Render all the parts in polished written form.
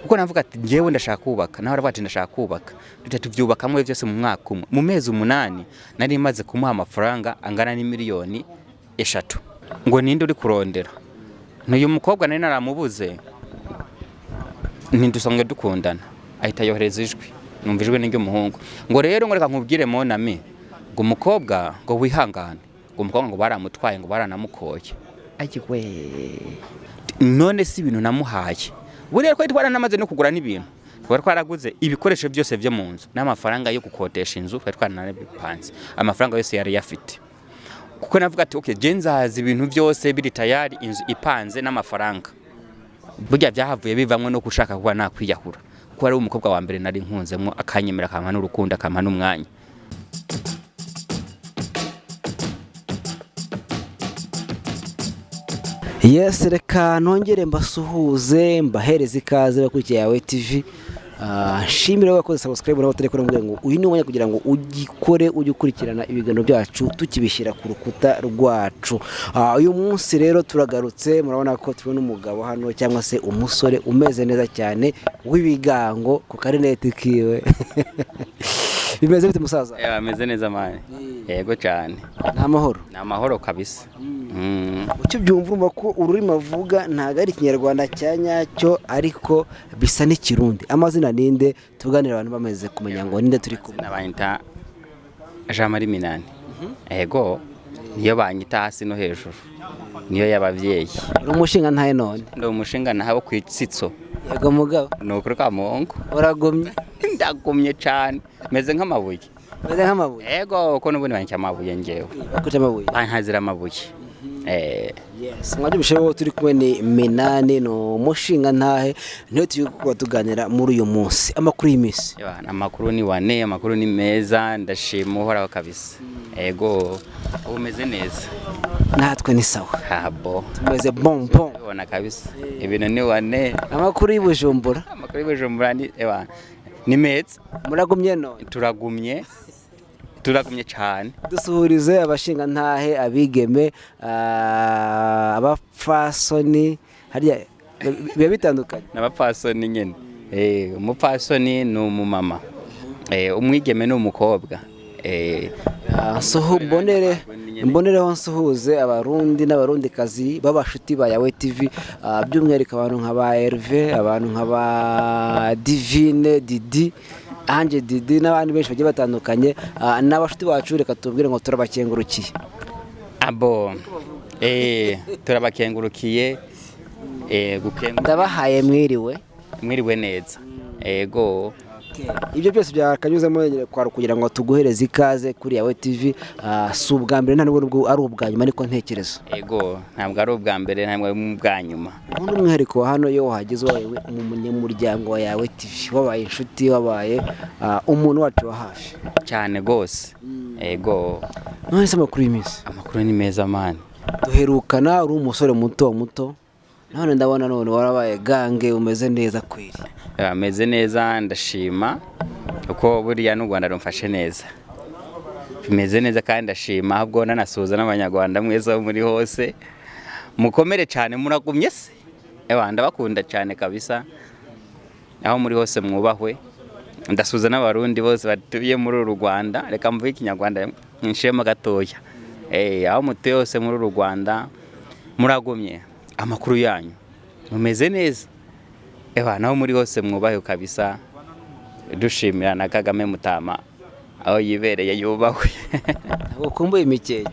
kuko navuga ati ngewe ndashaka kubaka naho aravuga ati ndashaka kubaka tubyubakamwe byose mu mwaka umwe mu mezi 8 nari maze kumuha amafaranga angana ni miliyoni 3 ngo ninde uri kurondera n'uyu mukobwa nari naramubuze ntidusonge dukundana ahita yohereza ijwi numva ijwi n'iryo muhungu ngo rero ngo reka nkubwire monami ngo umukobwa ngo wihangane ngo umukobwa ngo baramutwaye ngo baranamukoye ayigwe none si ibintu namuhaye buriya ko twaranamaze no kugura n'ibintu twaraguze ibikoresho byose byo mu nzu n'amafaranga yo gukotesha inzu twaranabipanze amafaranga yose yari yafite kuko navuga ati okay genzazi ibintu byose biri tayari inzu ipanze n'amafaranga burya byahavuye bivamwe no gushaka kuba nakwiyahura kuko ari umukobwa wa mbere nari nkunzemo akanyemera akampa n'urukundo akampa n'umwanya. Yes, reka nongere mbasuhuze mbahereze ikaze bakurikiye yawe TV. Nshimire wakoze subscribe nawe utareko n'umwe ngo uyu ni umwanya kugira ngo ugikore ugikurikirana ibiganiro byacu tukibishyira ku rukuta rwacu. Uyu munsi rero turagarutse murabona ko tubona umugabo hano cyangwa se umusore umeze neza cyane w'ibigango ku karineti kiwe. Bimeze bite musaza? Ameze neza mane. Yego cyane. Namahoro. Namahoro kabisa. Ucyo byumva urumva ko ururimi avuga ntago ari Kinyarwanda cyanyacyo ariko bisa n'ikirundi. Amazina ninde tuganira abantu bameze kumenya ngo ninde turi kumwe. Nabanyita Jean Marie Minani. Yego niyo banyita hasi no hejuru. Niyo yabavyeyi. Uri umushinga ntahe none. Ndo umushinga ntaho kwitsitso. Yego mugabo. Nukuri ka Mungu. Uragomye. Ndagumye cyane. Meze nk'amabuye. Meze nk'amabuye. Yego ko nubundi banyita amabuye ngewe. Bakuta amabuye. Bankazira amabuye. Yes, mwaje bisheho turi kumwe ni Minani no mushinga ntahe niyo turi kuba tuganira muri uyu munsi. Amakuru y'imisi. Amakuru ni wane, amakuru ni meza ndashima uhoraho kabisa. Yego umeze neza. Natwe ni sawa. Habo. Tumeze bonbon. Ubona kabisa. Ibintu ni wane. Amakuru y'Ibujumbura. Amakuru y'Ibujumbura ni meza. Muragumye none. Turagumye cyane. Dusuhurize abashinga ntahe abigeme abapfasoni hariya biba bitandukanye. N'abapfasoni nyene. Umupfasoni ni umumama. Umwigeme ni umukobwa. Mbonereho nsuhuze abarundi n'abarundikazi babashuti ba yawe TV by'umwihariko abantu nka ba Herve abantu nka ba Divine Didi Anje Didi n'abandi benshi bagiye batandukanye n'abashuti bacu reka tubwire ngo turabakengurukiye. Abo turabakengurukiye ndabahaye mwiriwe neza. Yego ibyo byose byakanyuzemo kwara kugira ngo tuguhereze ikaze kuri yawe TV. Si ubwa mbere ntabwo ari ubwa nyuma ariko ntekerezo. Yego ntabwo ari ubwa mbere ntabwo ari ubwa nyuma. Ubundi umwihariko hano yo wahageze wawe umunyamuryango wa yawe TV wabaye inshuti wabaye umuntu wacu wa hafi cyane gose. Yego none se amakuru y'imisi. Amakuru ni meza mani. Duherukana uri umusore muto none ndabona none warabaye gange umeze neza kwiri. Ameze neza ndashima uko buriya n'u Rwanda rumfashe neza. Bimeze neza kandi ndashima ahubwo nanasuza n'abanyarwanda mwese muri hose mukomere cyane muragumye se. Ndabakunda cyane kabisa aho muri hose mwubahwe. Ndasuza n'abarundi bose batuye muri uru Rwanda reka mvuge Kinyarwanda nshema gatoya. Aho mutuye hose muri uru Rwanda muragumye amakuru yanyu mumeze neza. Naho muri hose mwubahe kabisa dushimira na Kagame Mutama aho yibereye yubahwe. Ukumbuye imikeke.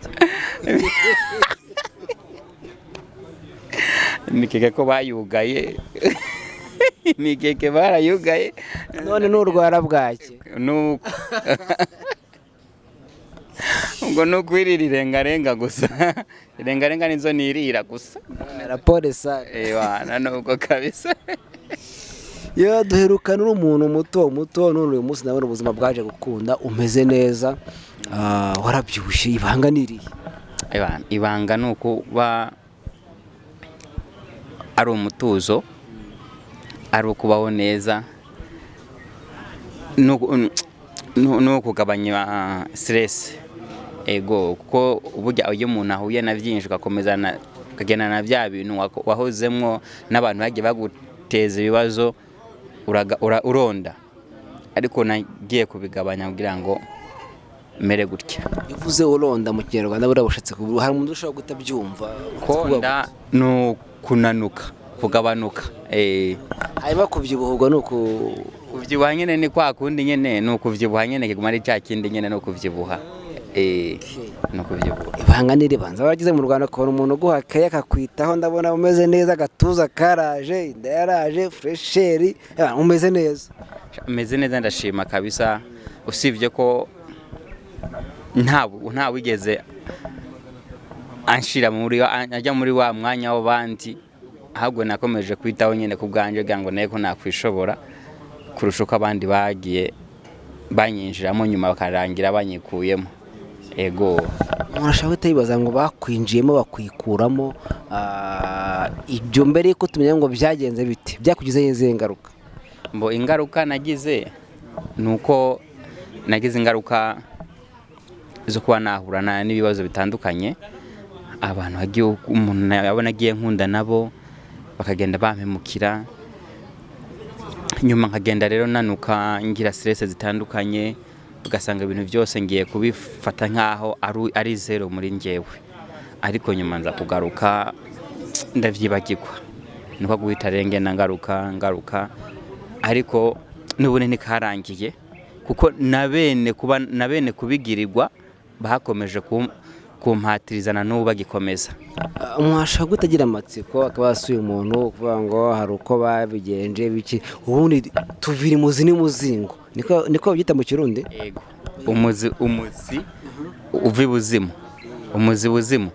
Imikeke ko bayugaye. Imikeke barayugaye none n'urwara bwake. Nuko ngo nukwirira irengarenga gusa. Irengarenga nizo nirira gusa. Raporo sa. Nuko kabisa. Yo duherukana umuntu muto none uyu munsi nabona ubuzima bwaje gukunda umeze neza. Warabyushye ibanga niriye. Ibanga nuko ari umutuzo ari ukubaho neza no kugabanya stress. Ego kuko burya iyo umuntu ahuye na byinshi ugakomeza kagena na bya bintu wahozemwo n'abantu bagiye baguteza ibibazo uronda ariko nagiye kubigabanya kugira ngo mere gutya. Ivuze uronda mu kinyarwanda buriya bushatse hari umuntu ushobora kutabyumva. Konda no kunanuka kugabanuka hanyuma kubyibuhurwa ni ukuvyibuha nyene ni kwa kundi nyene ni ukuvyibuha nyene kiguma ari cya kindi nyene ni ukuvyibuha no kuvyibuha. Ibanga niribanza wagize mu Rwanda kubona umuntu guhakaye akakwitaho ndabona umeze neza agatuza karaje inda yaraje fresheri umeze neza. Umeze neza ndashima kabisa usivye ko nta wigeze anshira ajya muri wa mwanya w'abandi ahubwo nakomeje kwitaho nyene ku bwanje kugira ngo neko nakwishobora kurusha uko abandi bagiye banyinjiramo nyuma bakarangira banyikuyemo. Ego murashaka kwibaza ngo bakwinjiyemo bakwikuramo ibyo mbere yuko tumenya ngo byagenze bite byakugize izihe ngaruka? Mbo ingaruka nagize nuko nagize ingaruka zo kuba nahurana n'ibibazo bitandukanye. Abantu hagiye umuntu yabona agiye nkunda nabo bakagenda bampemukira, nyuma nkagenda rero nanuka ngira stress zitandukanye, ugasanga ibintu byose ngiye kubifata nkaho ari zero muri njyewe, ariko nyuma nza kugaruka ndavyibagirwa nuko guhita renge ngaruka ariko nubune nikarangiye kuko nabene kubigirirwa bakomeje kumpatirizana n'ubu bagikomeza. Mwashaka gutagira amatsiko akabasuye umuntu kuvuga ngo hari uko babigenje biki ubundi tuvira imuzi n'umuzingo niko babyita mu Kirundi. Yego umuzi uvi buzimu umuzi buzimu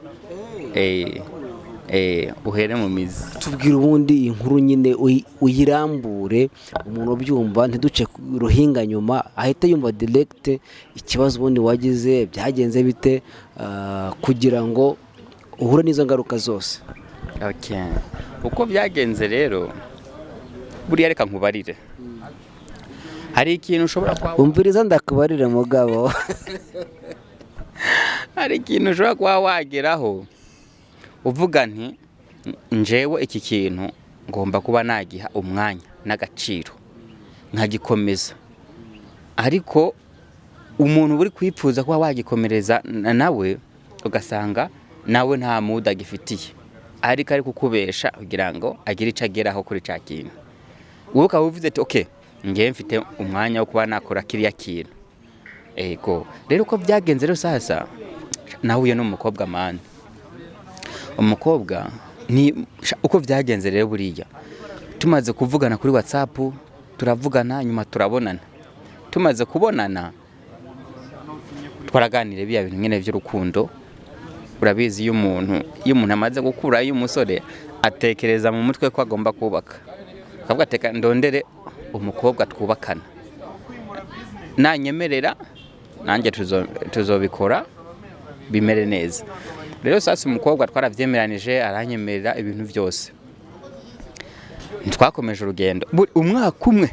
uhere mu mizi. Tubwira ubundi inkuru nyine uyirambure umuntu ubyumva ntiduce ruhinga nyuma ahita yumva direct ikibazo ubundi wagize byagenze bite kugira ngo uhure n'izo ngaruka zose. Okay, uko byagenze rero buriya reka nkubarire hari ikintu ushobora umviriza ndakubarire mugabo hari ikintu ushobora kuba wageraho uvuga nti njewe iki kintu ngomba kuba nagiha umwanya n'agaciro nkagikomeza, ariko umuntu uri kwipfuza kuba wagikomereza nawe ugasanga nawe nta muda gifitiye ariko ari kukubesha kugira ngo agire ico ageraho kuri ca kintu. Wowe ukaba uvuze ati okay ngiye mfite umwanya wo kuba nakora kiriya kintu. Ego rero uko byagenze rero sasa nahuye n'umukobwa mani. Umukobwa ni uko byagenze rero buriya tumaze kuvugana kuri WhatsApp turavugana nyuma turabonana, tumaze kubonana twaraganire biya bintu nyene by'urukundo. Urabizi iyo umuntu amaze gukura y'umusore atekereza mu mutwe ko agomba kubaka, akavuga ateka ndondere umukobwa twubakana, nanyemerera nanjye tuzobikora bimere neza. Rero sasa umukobwa twaravyemeranije aranyemerera ibintu byose, ntitwakomeje urugendo umwaka umwe.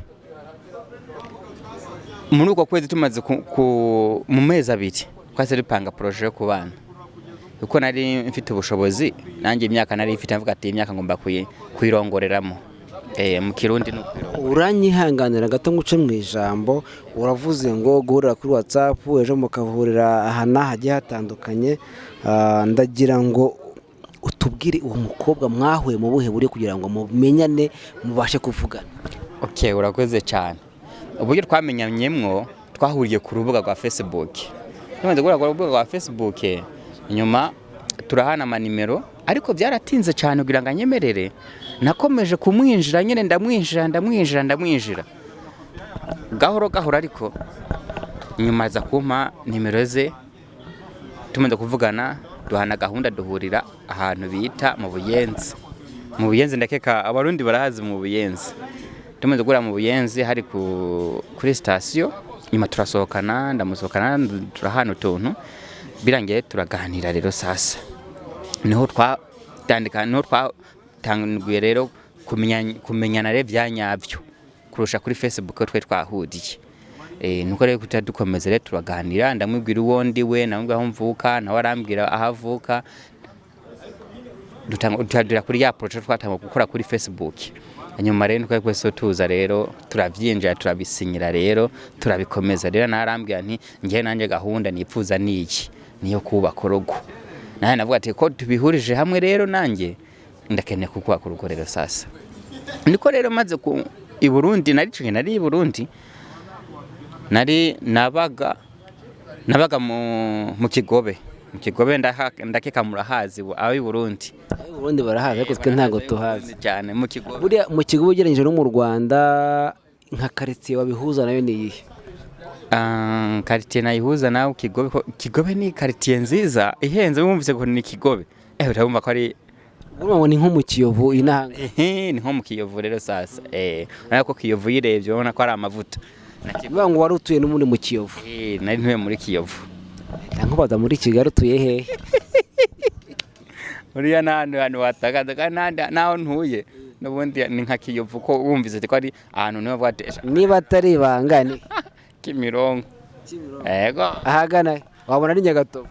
Muri uko kwezi tumaze mu mezi abiri twase dupanga projet yo kubana, uko nari mfite ubushobozi nanjye imyaka nari mfite mvuga ati imyaka ngomba kwirongoreramo. Mu Kirundi no uranyihanganira gato nguce mu ijambo uravuze ngo guhurira kuri WhatsApp ejo mukavurira ahana hagiye hatandukanye. Ndagira ngo utubwire uwo mukobwa mwahuye mu buhe buri kugira ngo mumenyane mubashe kuvugana. Okay, urakoze cyane. Uburyo twamenyanyemwo twahuriye ku rubuga rwa Facebook. Tumaze gura ku rubuga rwa Facebook nyuma turahana amanimero, ariko byaratinze cyane kugira ngo anyemerere. Nakomeje kumwinjira nyene ndamwinjira gahoro ariko nyuma za kumpa nimero ze tumaze kuvugana duhana gahunda duhurira ahantu bita mu Buyenzi ndakeka abarundi barahazi mu Buyenzi. Tumaze gura mu Buyenzi hari kuri station nyuma turasohokana turahana utuntu birangiye turaganira. Rero sasa niho tanguye rero kumenyana rero byanyabyo kurusha kuri Facebook twe twahuriye. Nuko rero dukomeza rero turaganira, ndamubwira uwo ndiwe namubwira aho mvuka nawe arambwira ahavuka, dutangura kuri ya project twatangiye gukora kuri Facebook. nyuma rero twari kwese tuza rero turavyinjira turabisinyira rero turabikomeza rero narambwira nti ngiye nanje gahunda nipfuza niki niyo kubaka urugo naye navuga ati ko tubihurije hamwe rero nanje ndakeneye kubaka urugo rero sasa niko rero maze ku i Burundi nari i Burundi nabaga mu Kigobe ndakeka murahazi aho i Burundi barahazi ariko twe ntago tuhazi cyane mu Kigobe buriya mu Kigobe ugereranyije no mu Rwanda nka quartier wabihuza nayo ni iyihe quartier nayihuza nawe Kigobe ni quartier nziza ihenze wumvise ko ni Kigobe urabumva ko ari urumva ni nko mu Kiyovu inahanga ni nko mu Kiyovu rero sasa ariko Kiyovu yirebye ubona ko ari amavuta nakivuga ngo wari utuye no muri mu Kiyovu nari ntuye muri Kiyovu nko baza muri Kigali utuye hehe uriya n'ahantu watagaza kandi naho ntuye n'ubundi ni nka Kiyovu ko wumvise ko ari ahantu niho bwatesha niba atari ibanga Kimironko yego ahagana wabona ari Nyagatovu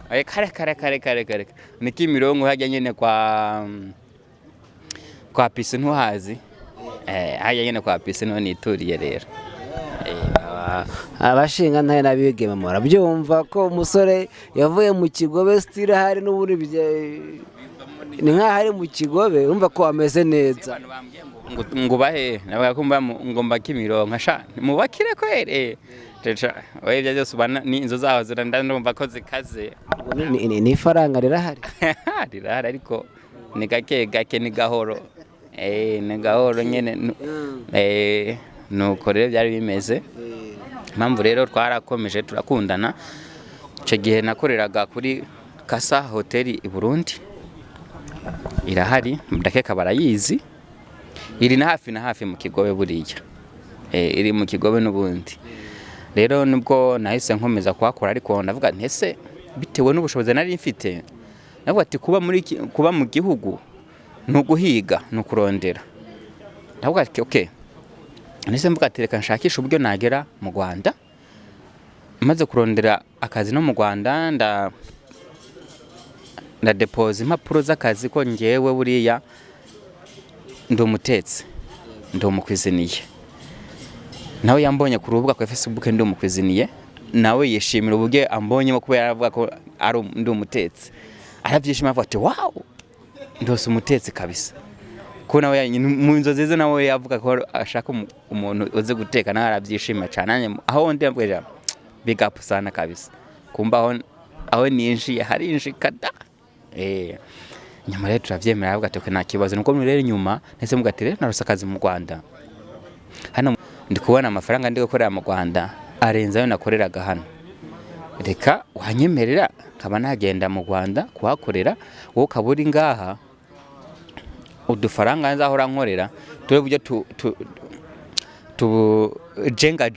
kare ni Kimironko hajya nyene kwa Pisi ntuhazi hajya nyene kwa Pisi no nituriye rero abashinga ntaye nabigeme murabyumva ko umusore yavuye mu Kigobe style hari n'uburi ni nka hari mu Kigobe urumva ko ameze neza ngo bahe nabaga kumva ngo mba Kimironko sha mubakire kwere oye bya byose ubana ni inzo zaho ndumva ko zikaze ni faranga rirahari rirahari ariko ni gake ni gahoro ni gahoro nyene nuko rero byari bimeze impamvu rero twarakomeje turakundana icyo gihe nakoreraga kuri Kasa hoteli i Burundi irahari ndakeka barayizi iri na hafi mu Kigobe buriya iri mu Kigobe n'ubundi rero nubwo nahise nkomeza kuhakora ariko ndavuga ntese bitewe n'ubushobozi nari mfite navuga ati kuba mu gihugu no guhiga no kurondera ndavuga ati okay nese mvuga ati reka nshakisha uburyo nagera mu Rwanda maze kurondera akazi no mu Rwanda nda depose impapuro z'akazi ko ngewe buriya ndi umutetsi ndi umukwiziniye nawe yambonye ku rubuga kwa Facebook ndi umukwiziniye nawe yishimira uburyo ambonyemo kubera aravuga ko ari ndi umutetsi arabyishima avuga ati wow ndose umutetsi kabisa ko nawe mu nzozi ze nawe yavuga ko ashaka umuntu uze guteka nawe arabyishima cyane aho ndi mbwira big up sana kabisa kumba aho ninjiye hari injikada nyuma rero turavyemera avuga ati nta kibazo nuko rero nyuma nese mugatire narose akazi mu Rwanda hano ndi kubona amafaranga ndi gukorera mu Rwanda arenza yo nakoreraga hano reka wanyemerera kaba nagenda mu Rwanda kuhakorera wowe kaburi ngaha udufaranga nzahora nkorera tube buryo tu jenga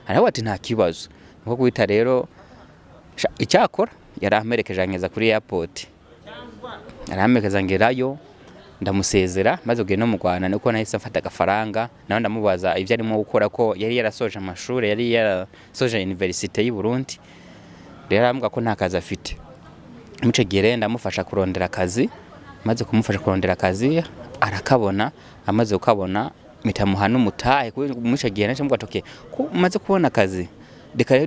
araho ati nta kibazo nko guhita rero icyakora yaramerekeje angeza kuri airport aramerekeza ngerayo ndamusezera maze ugiye no mu Rwanda niko nahise mfata agafaranga nawe ndamubaza ivyo arimo gukora ko yari yarasoje amashuri yari yarasoje university y'u Burundi rero aramuga ko nta kazi afite muce gihe ndamufasha kurondera akazi maze kumufasha kurondera akazi arakabona amaze ukabona mitamuha n'umutahe muce gihe naje mvuga toke ko maze kubona akazi reka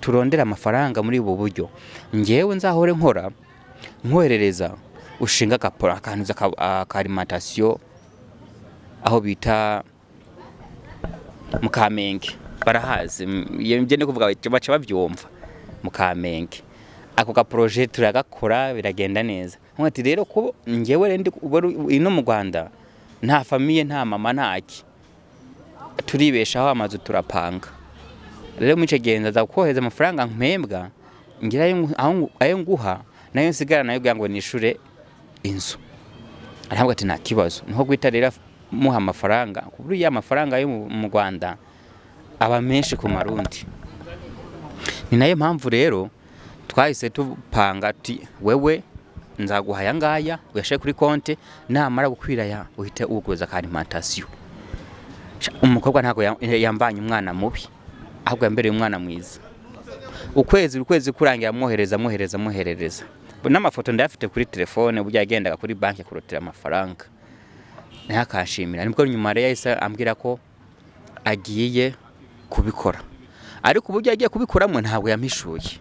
turondera amafaranga muri ubu buryo ngewe nzahore nkora nkoherereza ushinga kapora akanuza alimentation aho bita mu Kamenge barahazi yemje ne kuvuga baca bavyumva mu Kamenge ako ka projet turagakora biragenda neza nkati rero ko ngewe ndi ino mu Rwanda nta famille nta mama ntaki turibeshaho amazu turapanga rero muce genza za kohereza amafaranga mpembwa ngira ayo nguha nayo nsigara nayo byango nishure inzu aravuga ati nta kibazo niho gwita rero muha amafaranga kuburi ya mafaranga yo mu Rwanda aba menshi ku marundi ni nayo mpamvu rero twahise tupanga ati wewe nzaguha yangaya uyashe kuri konte namara gukwiraya uhite uguza ka alimentation umukobwa ntago yambanye umwana mubi ahubwo yambereye umwana mwiza ukwezi kurangira muhereza n'amafoto ndafite kuri telefone burya yagendaga kuri banki kurotira amafaranga ntakashimira. Nibwo nyuma rero yahise ambwira ko agiye kubikora, ariko uburyo agiye kubikuramo ntabwo yampishuye.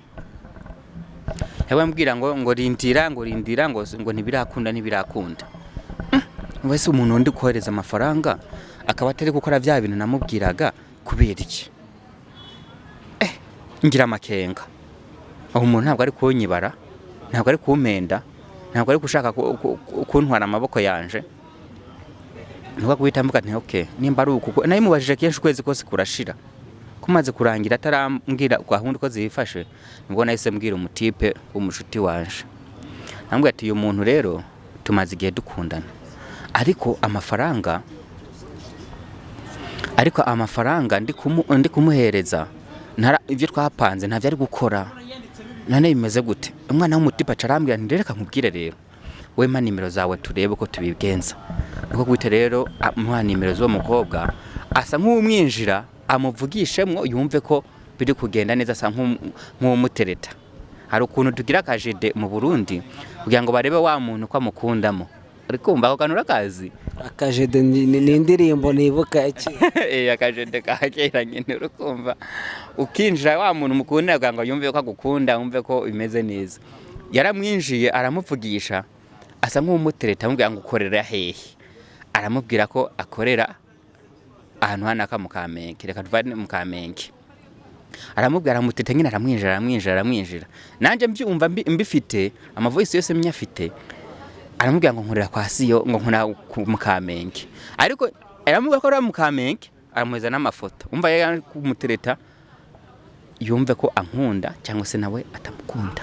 Yabambwira ngo rindira ngo ntibirakunda. Wese umuntu undi kohereza amafaranga akaba atari gukora bya bintu namubwiraga kubera iki? Ngira amakenga. Aho umuntu ntabwo ari kunyibara, ntabwo ari kumpenda, ntabwo ari gushaka kuntwara amaboko yanje. Nuko guhita mvuga nti okay, nimba ari uko nayo mubajije kenshi ukwezi kose kurashira, kumaze kurangira atarambwira gahunda uko zifashe, nibwo nahise mbwira umutipe w'umushuti wanje. Nambwira ati uyu muntu rero tumaze igihe dukundana, ariko amafaranga ndi kumuhereza ibyo twapanze ntavyo ari gukora. Nane bimeze gute? Umwana w'umutipe acarambwira nti reka nkubwire rero, wema nimero zawe turebe ko tubigenza. Niko gwite rero amuha nimero zo mukobwa, asa nk'umwinjira amuvugishemwo yumve ko biri kugenda neza, asa nk'umutereta. Hari ukuntu tugira akajede mu Burundi kugira ngo barebe wa muntu ko amukundamo. Ariko umva ko kanura kazi akajede ni indirimbo nibuka iki akajede kakera nyine urukumva ukinjira wa muntu mukunda kugira ngo yumve ko agukunda, yumve ko bimeze neza. Yaramwinjiye aramuvugisha, asa nk'umutereta amubwira ngo ukorera hehe. Aramubwira ko akorera ahantu hanaka mu Kamenge, reka tuvane mu Kamenge. Aramubwira mutete nyine aramwinjira. Nanje mbyumva mbifite amavoice yose myafite. Aramubwira ngo nkorera kwa Siyo, ngo nkora mu Kamenge. Ariko aramubwira ko ari mu Kamenge, aramuheza n'amafoto. Umva yari kumutereta yumve ko ankunda cyangwa se nawe atamukunda.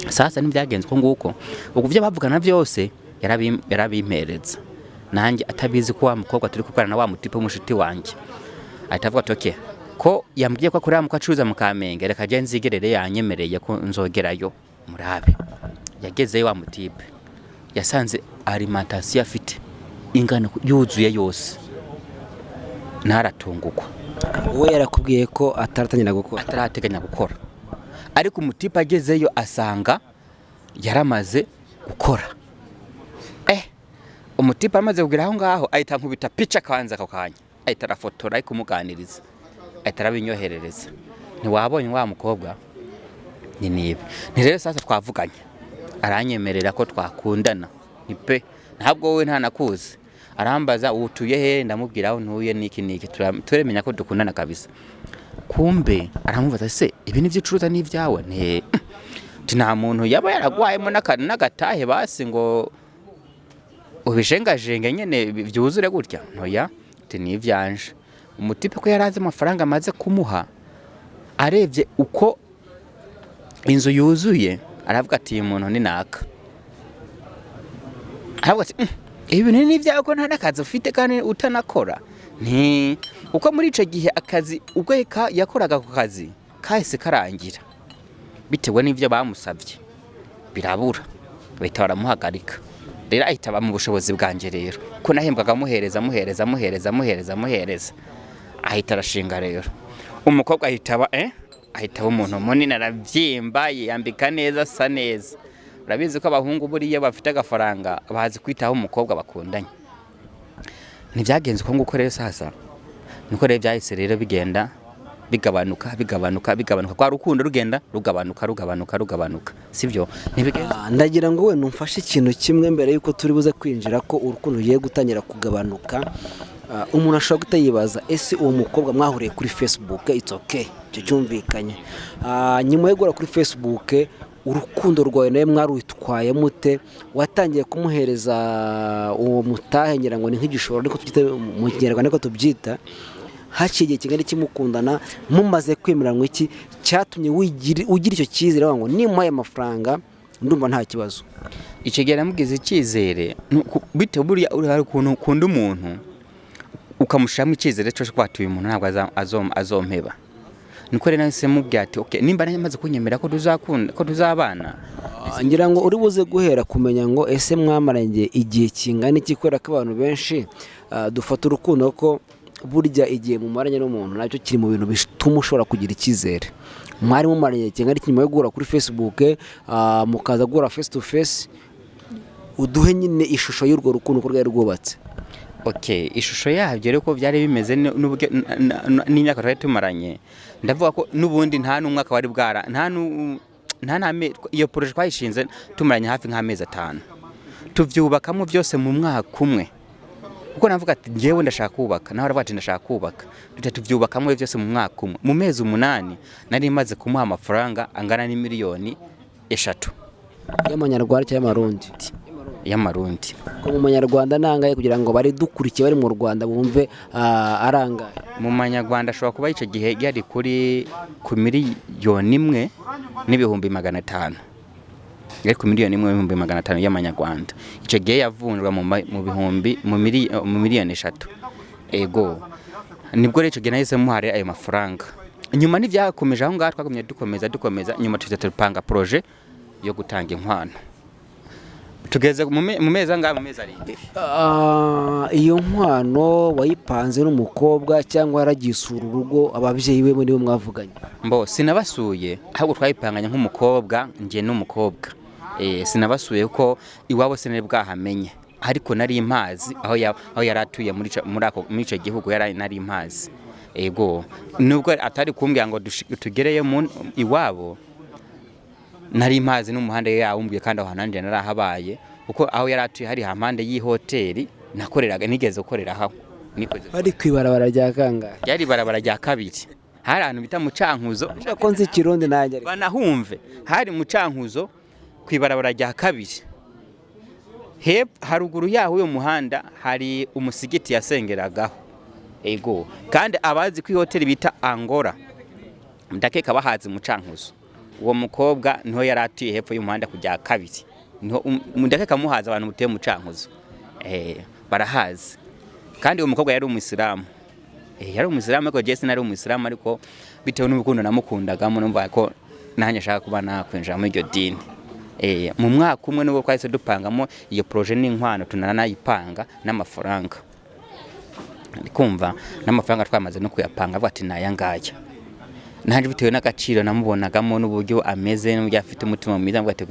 Sasa nibyagenze ko nguko ukuvye bavugana byose yarabimpereza. Nanjye atabizi ko wa mukobwa turi kukorana wa mutipe w'umushuti wanje. Atavuga ati okay, ko yambwiye ko akorera mu kwacuza mu Kamenge, reka je nzigerere yanyemereye ko nzogerayo murabe. Yagezeyo wa mutipe, yasanze alimentation afite ingana yuzuye yose, naratungukwa. We yarakubwiye ko atarateganya gukora, ariko umutipe agezeyo asanga yaramaze gukora. Umutipe amaze kugira aho ngaho ahita nkubita picha kanza ako kanya, ahita arafotora ariko umuganiriza, ahita arabinyoherereza. Ntiwabonye wa mukobwa ni nibe. Ni rero sasa twavuganye, aranyemerera ko twakundana. Nipe ntabwo we ntanakuze. Arambaza utuye he, ndamubwira aho ntuye niki turemenya ko dukundana kabisa. Kumbe aramubaza se ibi nivyicuruza n'ivyawe? Nta muntu yaba yaragwayemo n'agatahe basi ngo ubishengajenga nyene byuzure gutya. Ntoya ni ivyanje. Umutipe ko yaraze amafaranga amaze kumuha, arebye uko inzu yuzuye, aravuga ati uyu muntu ni naka. Aravuga ati ibi bintu ni ibyawe ko nta nakazi ufite kandi utanakora. Uko muri ico gihe akazi ubwo yakoraga ku kazi kahise karangira, bitewe n'ivyo bamusavye birabura, bahita baramuhagarika. Rero ahita mu bushobozi bwanje rero ko nahembwaga muhereza ahita arashinga rero. Umukobwa ahita umuntu munini aravyimba, yambika neza, asa neza. Urabizi ko abahungu buriya bafite agafaranga bazi kwitaho umukobwa bakundanye. Ntivyagenze ko nguko rero sasa, niko rero byahise rero bigenda bigabanuka kwa rukundo rugenda rugabanuka, sivyo? Ndagira ngo we numfashe ikintu kimwe mbere yuko turi buze kwinjira ko urukundo rugiye gutangira kugabanuka. Umuntu ashobora kutayibaza ese uwo mukobwa mwahuriye kuri Facebook, it's okay, cyo cyumvikanye. Nyuma yo gura kuri Facebook, urukundo rwawe nawe mwarutwaye mute? Watangiye kumuhereza uwo mutahe ngira ngo ni nk'igishoro ariko tubyita mu Kinyarwanda ko tubyita, haciye kingana kimukundana, mumaze kwemeranwa iki cyatumye ugira icyo cyizere ngo nimuhaye amafaranga ndumva nta kibazo? Icyo gihe namugize icyizere bite buriya uri ukuntu ukunda umuntu ukamushiramo icyizere cyo kwatuye umuntu ntabwo azompeba. Niko rero nahise mubwira ati okay, nimba namaze kunyemera ko tuzabana, ngira ngo uri buze guhera kumenya ngo ese mwamaranye igihe kingana iki, kwera ko abantu benshi dufata urukundo ko burya igihe mumaranye n'umuntu nacyo kiri mu bintu bituma ushobora kugira icyizere. Mwari mumaranye kingana iki nyuma yo guhura kuri Facebook, mukaza guhura face to face, uduhe nyine ishusho y'urwo rukundo ko rwari rwubatse. Okay, ishusho yabyo rero ko byari bimeze n'imyaka twari tumaranye, ndavuga ko n'ubundi nta n'umwaka wari bwara iyo projet twayishinze tumaranye hafi nk'amezi 5 tuvyubakamo byose mu mwaka umwe, kuko navuga ati ngewe ndashaka kubaka, naho aravuga ati ndashaka kubaka, tuvyubakamo byose mu mwaka umwe. Mu mezi 8 nari maze kumuha amafaranga angana ni miliyoni 3 y'amanyarwanda cyangwa y'amarundi. Ko mu manyarwanda nangaye kugira ngo bari dukurikiye bari mu Rwanda bumve arangaye. Mu manyarwanda ashobora kuba ico gihe yari kuri ku miliyoni 1,500,000. Yari ku miliyoni 1,500,000 y'amanyarwanda. Ico gihe yavunjwa mu miliyoni 3. Ego. Nibwo rero ico gihe nahise muhare ayo mafaranga. Nyuma n'ivyakomeje aho ngaho twagumye dukomeza nyuma tuzatupanga projet yo gutanga inkwano. Tugeze mu mezi angahe? Mu mezi 7. Iyo nkwano wayipanze n'umukobwa cyangwa yaragisura urugo abavyeyi we muri bo mwavuganye? Mbo sinabasuye, ahubwo twayipanganya nk'umukobwa nje n'umukobwa. Sinabasuye uko iwabo senere bwahamenye, ariko nari impazi aho yaratuye muri ico gihugu nari impazi. Ego nubwo atari kumbwira ngo tugereye iwabo, nari impazi n'umuhanda yawumbuye kandi aho hananje narahabaye, uko aho yaratuye hari hampande y'ihoteli nakoreraga, nigeze gukorera aho ari kwibarabara rya kangahe? Yari barabara rya 2, hari ahantu bita mu Cankuzo, ko nzi Kirundi nanjye banahumve, hari mu Cankuzo kwibarabara rya 2. Haruguru yaho uyo muhanda hari umusigiti yasengeragaho. Ego kandi abazi ku hoteli bita Angora ndakeka bahazi mu Cankuzo. Uwo mukobwa niho yaratuye hepfo y'umuhanda kujya 2, niho ndakeka muhaza abantu muteye mu Cankuzo. Barahazi. Kandi uwo mukobwa yari umuyisilamu. Yari umuyisilamu, ariko Jesse nari umuyisilamu, ariko bitewe n'urukundo namukundagamo numva ko nanye shaka kuba nakwinjira muri iryo dini. Mu mwaka umwe nubwo twahise dupangamo iyo projet n'inkwano tunanayipanga n'amafaranga. Ndikumva n'amafaranga twamaze no kuyapanga, avuga ati nayangaya. Nanje bitewe n'agaciro namubonagamo n'uburyo ameze n'uburyo afite umutima mwiza, avuga ati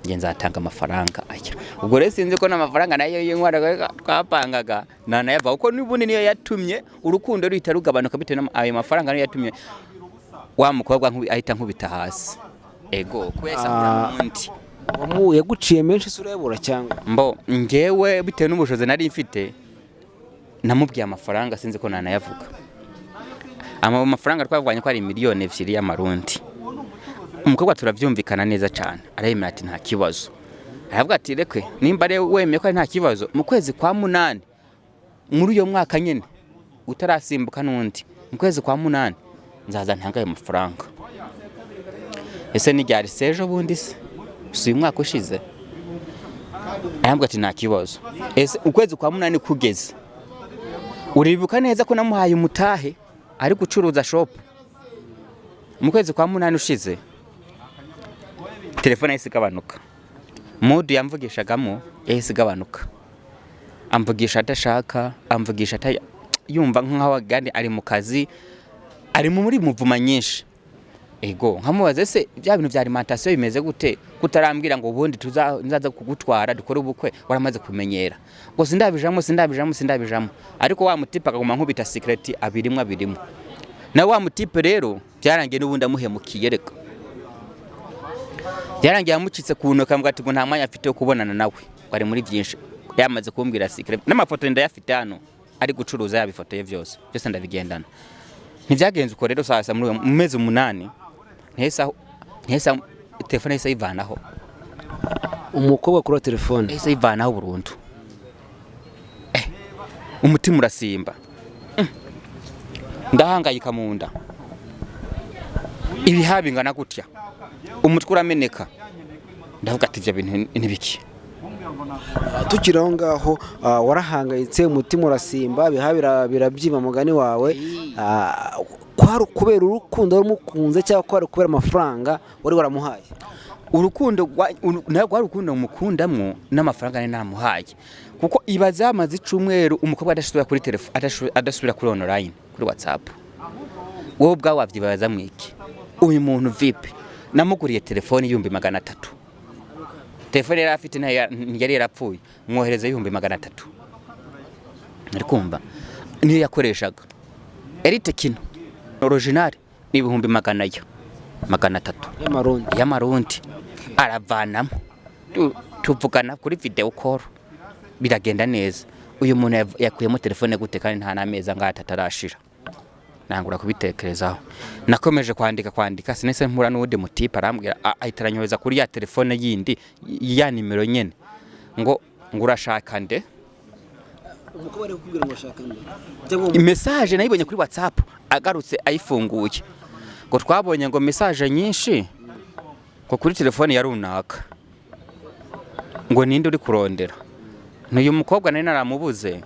nge nzatanga amafaranga aya. Ubwo rero sinzi ko n'amafaranga nayo y'inkwano twapangaga nanayava, uko n'ubundi niyo yatumye urukundo ruhita rugabanuka, bitewe n'ayo mafaranga niyo yatumye wa mukobwa ahita nkubita hasi. Ego kwesa mundi yaguciye menshi surabura cyangwa? Mbo ngewe bitewe n'ubushoze nari mfite namubwiye amafaranga sinzi ko nanayavuga. Amafaranga twavuganye ko ari miliyoni 2 y'amarundi. Umukobwa turavyumvikana neza cyane, arayemera ati nta kibazo. Aravuga ati rekwe nimba re wemeye ko nta kibazo, mu kwezi kwa 8 muri uyo mwaka nyene utarasimbuka nundi, mu kwezi kwa 8 nzaza ntangaye amafaranga. Ese ni ryari sejo bundi se? Uyu mwaka ushize. Aravuga ati nta kibazo. Ese ukwezi kwa 8 kugeze, uribuka neza ko namuhaye umutahe ari gucuruza shop? Mu kwezi kwa 8 ushize telefone yahise igabanuka, modu yamvugishagamo yahise igabanuka, amvugisha adashaka, amvugisha yumva nk'aho gandi ari mu kazi, ari muri muvuma nyinshi. Ego nkamubaze se bya bintu bya alimentation bimeze gute, kutarambwira ngo ubundi nzaza kugutwara dukore ubukwe waramaze kumenyera, ngo sindabijamo, ariko wa mutipe akaguma nkubita secret abirimo. Na wa mutipe rero byarangiye n'ubundi amuhemukiye, reka byarangiye amucitse kunuka, mbwa ati ngo nta mwanya afite yo kubonana nawe, bari muri byinshi, yamaze kumbwira secret. N'amafoto ndayafite hano ari gucuruza yabifotoye byose ndabigendana. Ntibyagenze uko rero sasa mu mezi 8 ntesa telefone yahise yivanaho. Umukobwa kuri telefone yahise yivanaho burundu. Umutima urasimba, ndahangayika mu nda, ibihabi bingana gutya, umutwe urameneka. Ndavuga ati ibyo bintu nibiki? Tukiraho ngaho warahangayitse, umutima urasimba, birabyima mugani wawe. Kwari kubera urukundo rumukunze cyangwa kwari kubera amafaranga wari waramuhaye? Urukundo ntabwo ari urukundo mukundamwo, n'amafaranga ni namuhaye. Kuko ibaza amazi icumweru umukobwa adasubira kuri telefone, adasubira kuri online, kuri WhatsApp. Wowe ubwawe wavyibaza mwiki? Uyu muntu vipi? Namuguriye telefone 300. Telefone yari afite yari yarapfuye, mwohereza 300. ari kumva niyo yakoreshaga Elite kino original ni 300 y'amarundi aravanamo tuvugana kuri video call biragenda neza uyu muntu yakuyemo telefone gute kandi nta nameza ngatatarashira nangura kubitekerezaho nakomeje kwandika sinese mpura n'ude mutipa arambwira ahitaranyoza kuri ya telefone yindi ya nimero nyene ngo urashaka nde umukobwa ari kukubwira ngo ashaka nde message nayibonye kuri WhatsApp agarutse ayifunguye ngo twabonye ngo message nyinshi ngo kuri telefone ya runaka ngo ninde uri kurondera n'uyu mukobwa nari naramubuze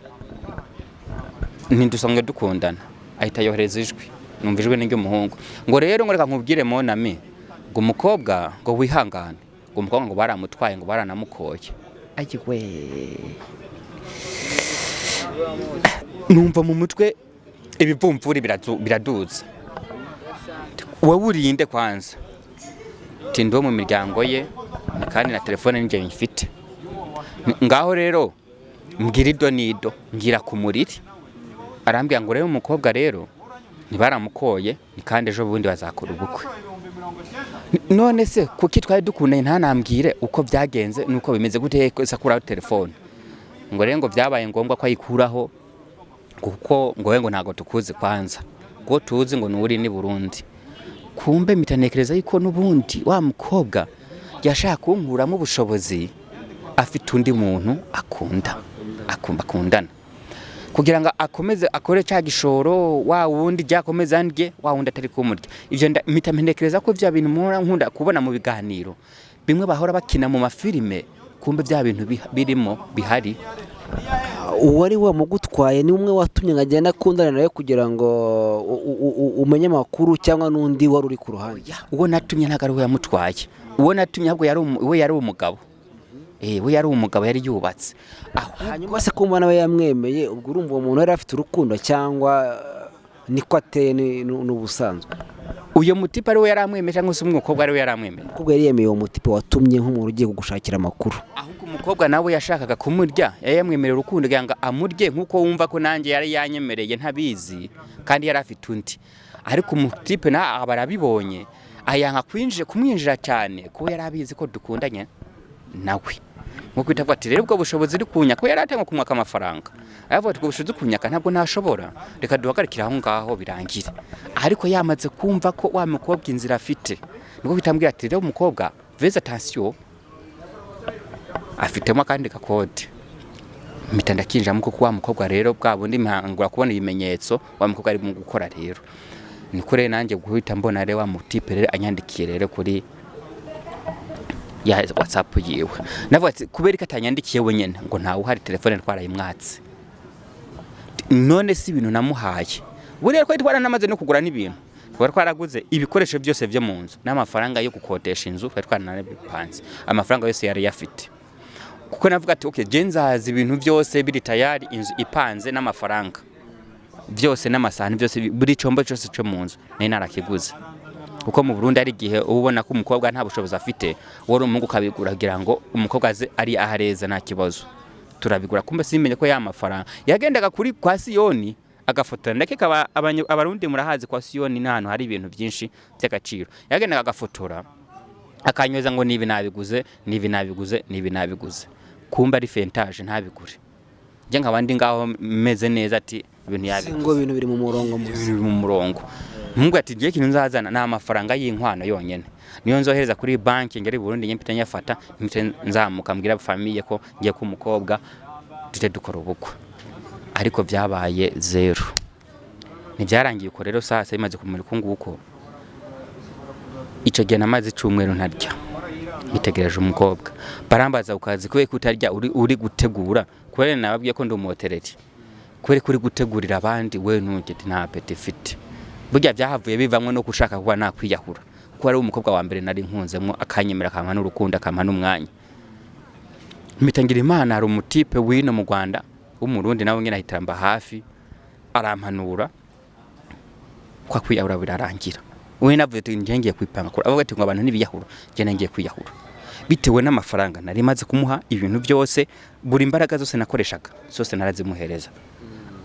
ntidusanga dukundana ahita yohereza ijwi numva ijwi n'iryo muhungu ngo rero ngo reka nkubwire monami ngo umukobwa ngo wihangane ngo umukobwa ngo baramutwaye ngo baranamukoye ayigwe numva mu mutwe ibivumvuri biraduza wowe urinde kwanza tindo mu miryango ye kandi na telefone nje nyifite ngaho rero mbwira ido nido ngira ku muriri arambwira ngo rero umukobwa rero ntibaramukoye kandi ejo bundi bazakora ubukwe none se kuki twari dukundanye ntanambwire uko byagenze nuko bimeze gute sakura telefone ngo rero ngo byabaye ngombwa ko ayikuraho kuko ngo ntago tukuze kwanza ngo tuzi ngo nuri ni Burundi kumbe mitanekereza yuko nubundi wa mukobwa yashaka kunkuramo ubushobozi afite undi muntu akundana kugira ngo akomeze akore cya gishoro wa wundi byakomeza ndye wa wundi atari kumurya ivyo mitamenekereza ko vya bintu mpora nkunda kubona mu biganiro bimwe bahora bakina mu mafilime kumbe vya bintu birimo bihari uwari wamugutwaye ni umwe watumye ngagenda akundana nawe kugira ngo umenye makuru cyangwa nundi wari uri ku ruhande uwo natumye ntagaruye yamutwaye uwo natumye ahubwo yari umugabo we yari umugabo yari yubatse hanyuma se kumva nawe yamwemeye ubwo urumva uwo muntu yari afite urukundo cyangwa niko ateye n'ubusanzwe uyo mutipe ari we yari amwemeye cyangwa se umukobwa ari we yari amwemeye umukobwa yari yemeye uwo mutipe watumye nk'umuntu ugiye kugushakira amakuru ahubwo umukobwa nawe yashakaga kumurya yamwemerera urukundo kugira ngo amurye nk'uko wumva ko nanjye yari yanyemereye ntabizi kandi yari afite undi ariko umutipe na barabibonye ayanga kumwinjira cyane kuko yari abizi ko dukundanye nawe nkuko itavuga ati rero ubwo bushobozi uri kunyaka ko yari atanga kumwaka amafaranga ayavuga ati ubwo bushobozi kunyaka ntabwo nashobora reka duhagarikira aho ngaho birangire ariko yamaze kumva ko wa mukobwa inzira afite niko bitambwira ati rero umukobwa veza attention afitemo kandi gakode mitanda kinjamo kuko wa mukobwa rero bwa bundi mpangura kubona ibimenyetso wa mukobwa ari mu gukora rero niko rero nanjye guhita mbona rero wa mutipe rero anyandikiye rero kuri ya WhatsApp yiwe navuga ati kubera katanyandikiye wenyene ngo ntawe uhari telefone twarayimwatse none si ibintu namuhaye buriya ko twara namaze no kugura n'ibintu twaraguze ibikoresho byose byo mu nzu n'amafaranga yo gukodesha inzu twaranabipanze amafaranga yose yari yafite kuko navuga ati okay genzazi ibintu byose biri tayari inzu ipanze n'amafaranga byose n'amasahani byose buri cyombo cyose cyo mu nzu nari narakiguze kuko mu Burundi ari gihe ubona ko umukobwa nta bushobozi afite wari umungu kabigura kugira ngo umukobwa aze ari ahareza nta kibazo turabigura kumbe simenye ko ya mafaranga yagendaga kuri kwa Siyoni agafotora ndake abarundi murahazi kwa Siyoni n'ahantu hari ibintu byinshi by'agaciro yagendaga agafotora akanyoza ngo nibi nabiguze kumbe ari fentage ntabigure nje nkabandi ngaho meze neza ati ibintu yabiguze ngo ibintu biri mu murongo Mungu ati giye kintu nzazana na amafaranga y'inkwano yonyene niyo nzohereza kuri banki ngari Burundi nyempita nyafata nzamuka mbwira famille ko ngiye ku mukobwa tute dukora ubukwe ariko byabaye zero nibyarangiye uko rero sasa imaze kumurika nguko ico gihe namaze cyumweru ntarya nitegereje umukobwa barambaza ukazi ko kutarya uri gutegura kubera nababwiye ko ndi umuhotereri kubera kuri gutegurira abandi we ntugete nta petit fit burya byahavuye bivamwe no gushaka kuba nakwiyahura kuko ari umukobwa wa mbere nari nkunzemo akanyemera akampa n'urukundo akampa n'umwanya mitangira Imana hari umutipe wino mu Rwanda w'umurundi nawe nyine ahitamba hafi arampanura kwa kwiyahura birarangira we navuye ati ngiye kwipanga ko avuga ati ngo abantu nibiyahura je ngiye kwiyahura bitewe n'amafaranga nari maze kumuha ibintu byose buri imbaraga zose nakoreshaga zose narazimuhereza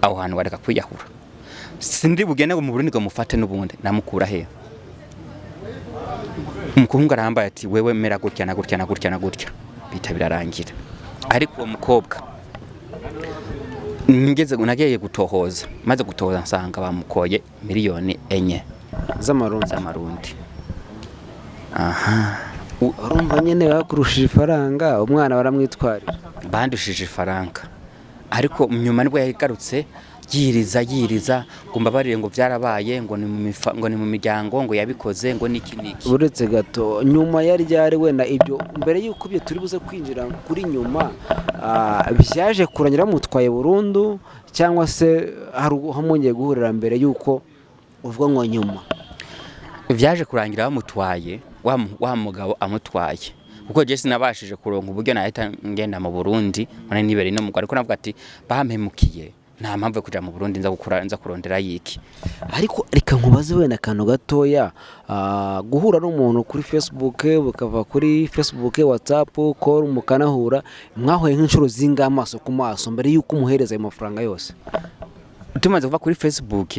aho hantu bareka kwiyahura. Sindi bugende ngo mu Burundi ngo mufate n'ubundi namukura he. Umukungu arambaye ati wewe mera gutya na gutya na gutya na gutya bita birarangira. Ariko uwo mukobwa nagiye gutohoza, maze gutohoza nsanga bamukoye miliyoni 4 z'amarundi. Aha, urumva nyene bakurushije ifaranga, umwana baramwitwarira. Bandushije ifaranga, ariko nyuma nibwo yagarutse yiriza kumba barire ngo byarabaye ngo ni mu miryango ngo yabikoze ngo niki. Uretse gato nyuma yari ryari wenda ibyo mbere yuko byo turi buze kwinjira kuri nyuma byaje kurangira mutwaye burundu cyangwa se hari hamongeye guhurira mbere yuko uvuga ngo nyuma byaje kurangira bamutwaye wa mugabo amutwaye kuko je sinabashije kuronka uburyo nahita ngenda mu Burundi none nibere no mugabo ariko navuga ati bampemukiye nta mpamvu yo kuja mu Burundi nza kurondera yiki. Ariko reka nkubaze wenda akantu gatoya, guhura n'umuntu kuri Facebook bukava kuri Facebook WhatsApp call mukanahura mwahoye nk'inshuro zinga amaso ku maso mbere yuko umuhereza ayo mafaranga yose. Tumaze kuva kuri Facebook